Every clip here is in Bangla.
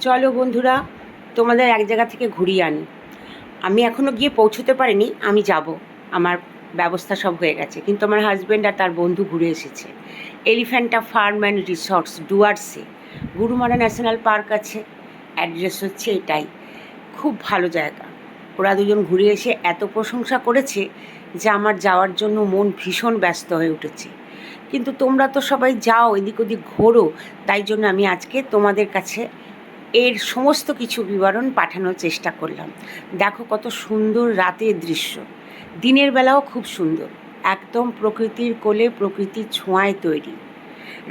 চলো বন্ধুরা, তোমাদের এক জায়গা থেকে ঘুরিয়ে আনি। আমি এখনও গিয়ে পৌঁছতে পারিনি, আমি যাব। আমার ব্যবস্থা সব হয়ে গেছে, কিন্তু আমার হাজব্যান্ড আর তার বন্ধু ঘুরে এসেছে। এলিফ্যান্টা ফার্ম অ্যান্ড রিসর্টস, ডুয়ার্সে গরুমারা ন্যাশনাল পার্ক আছে। অ্যাড্রেস হচ্ছে এটাই। খুব ভালো জায়গা। ওরা দুজন ঘুরে এসে এত প্রশংসা করেছে যে আমার যাওয়ার জন্য মন ভীষণ ব্যস্ত হয়ে উঠেছে। কিন্তু তোমরা তো সবাই যাও, এদিক ওদিক ঘোরো, তাই জন্য আমি আজকে তোমাদের কাছে এর সমস্ত কিছু বিবরণ পাঠানোর চেষ্টা করলাম। দেখো কত সুন্দর রাতের দৃশ্য, দিনের বেলাও খুব সুন্দর, একদম প্রকৃতির কোলে প্রকৃতির ছোঁয়ায় তৈরি।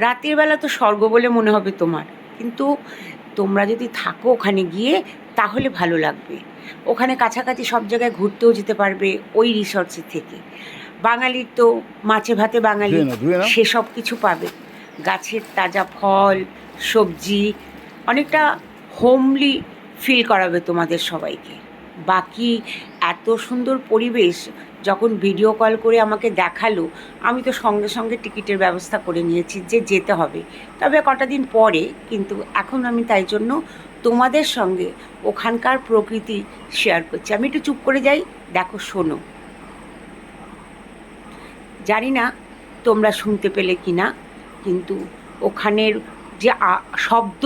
রাতের বেলা তো স্বর্গ বলে মনে হবে তোমার, কিন্তু তোমরা যদি থাকো ওখানে গিয়ে তাহলে ভালো লাগবে। ওখানে কাছাকাছি সব জায়গায় ঘুরতেও যেতে পারবে ওই রিসর্টসের থেকে। বাঙালির তো মাছে ভাতে বাঙালি, সেসব কিছু পাবে। গাছের তাজা ফল, সবজি, অনেকটা হোমলি ফিল করাবে তোমাদের সবাইকে। বাকি এত সুন্দর পরিবেশ, যখন ভিডিও কল করে আমাকে দেখালো, আমি তো সঙ্গে সঙ্গে টিকিটের ব্যবস্থা করে নিয়েছি যে যেতে হবে, তবে কটা দিন পরে। কিন্তু এখন আমি তাই জন্য তোমাদের সঙ্গে ওখানকার প্রকৃতি শেয়ার করছি। আমি একটু চুপ করে যাই, দেখো শোনো। জানি না তোমরা শুনতে পেলে কি না, কিন্তু ওখানের যে শব্দ,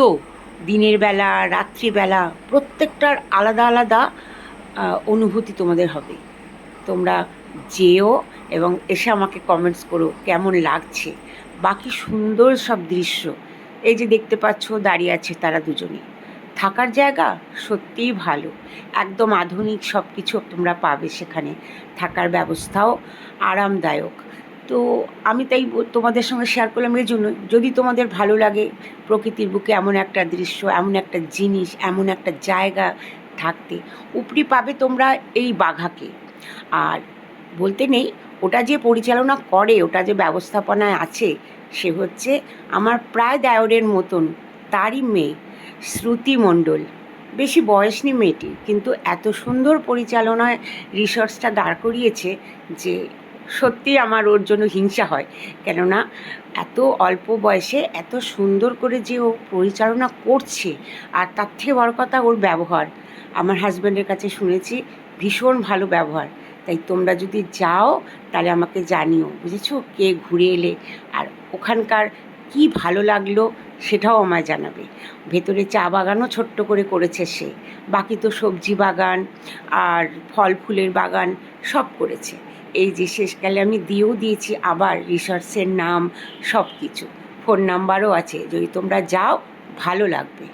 দিনের বেলা রাত্রিবেলা প্রত্যেকটার আলাদা আলাদা অনুভূতি তোমাদের হবে। তোমরা যেও এবং এসে আমাকে কমেন্টস করো কেমন লাগছে। বাকি সুন্দর সব দৃশ্য, এই যে দেখতে পাচ্ছ দাঁড়িয়ে আছে তারা দুজনে। থাকার জায়গা সত্যিই ভালো, একদম আধুনিক সব কিছু তোমরা পাবে সেখানে। থাকার ব্যবস্থাও আরামদায়ক। তো আমি তাই তোমাদের সঙ্গে শেয়ার করলাম এই জন্য, যদি তোমাদের ভালো লাগে প্রকৃতির বুকে এমন একটা দৃশ্য, এমন একটা জিনিস, এমন একটা জায়গা থাকতে, উপরি পাবে তোমরা এই বাঘাকে। আর বলতে নেই, ওটা যে পরিচালনা করে, ওটা যে ব্যবস্থাপনায় আছে, সে হচ্ছে আমার প্রায় দেওরের মতন, তারই মেয়ে শ্রুতি মণ্ডল। বেশি বয়স নেই মেয়েটির, কিন্তু এত সুন্দর পরিচালনায় রিসর্টসটা দাঁড় করিয়েছে যে সত্যি আমার ওর জন্য হিংসা হয়। কেননা এত অল্প বয়সে এত সুন্দর করে যে ও পরিচালনা করছে, আর তার থেকে বড় কথা ওর ব্যবহার। আমার হাজব্যান্ডের কাছে শুনেছি ভীষণ ভালো ব্যবহার। তাই তোমরা যদি যাও তাহলে আমাকে জানিও, বুঝেছো, কে ঘুরে এলে আর ওখানকার কি ভালো লাগলো সেটাও আমায় জানাবে। ভেতরে চা বাগানও ছোট্ট করে করেছে সে, বাকি তো সবজি বাগান আর ফল ফুলের বাগান সব করেছে। এই যে শেষকালে আমি দিয়েও দিয়েছি আবার রিসর্টসের নাম, সব কিছু, ফোন নাম্বারও আছে। যদি তোমরা যাও ভালো লাগবে।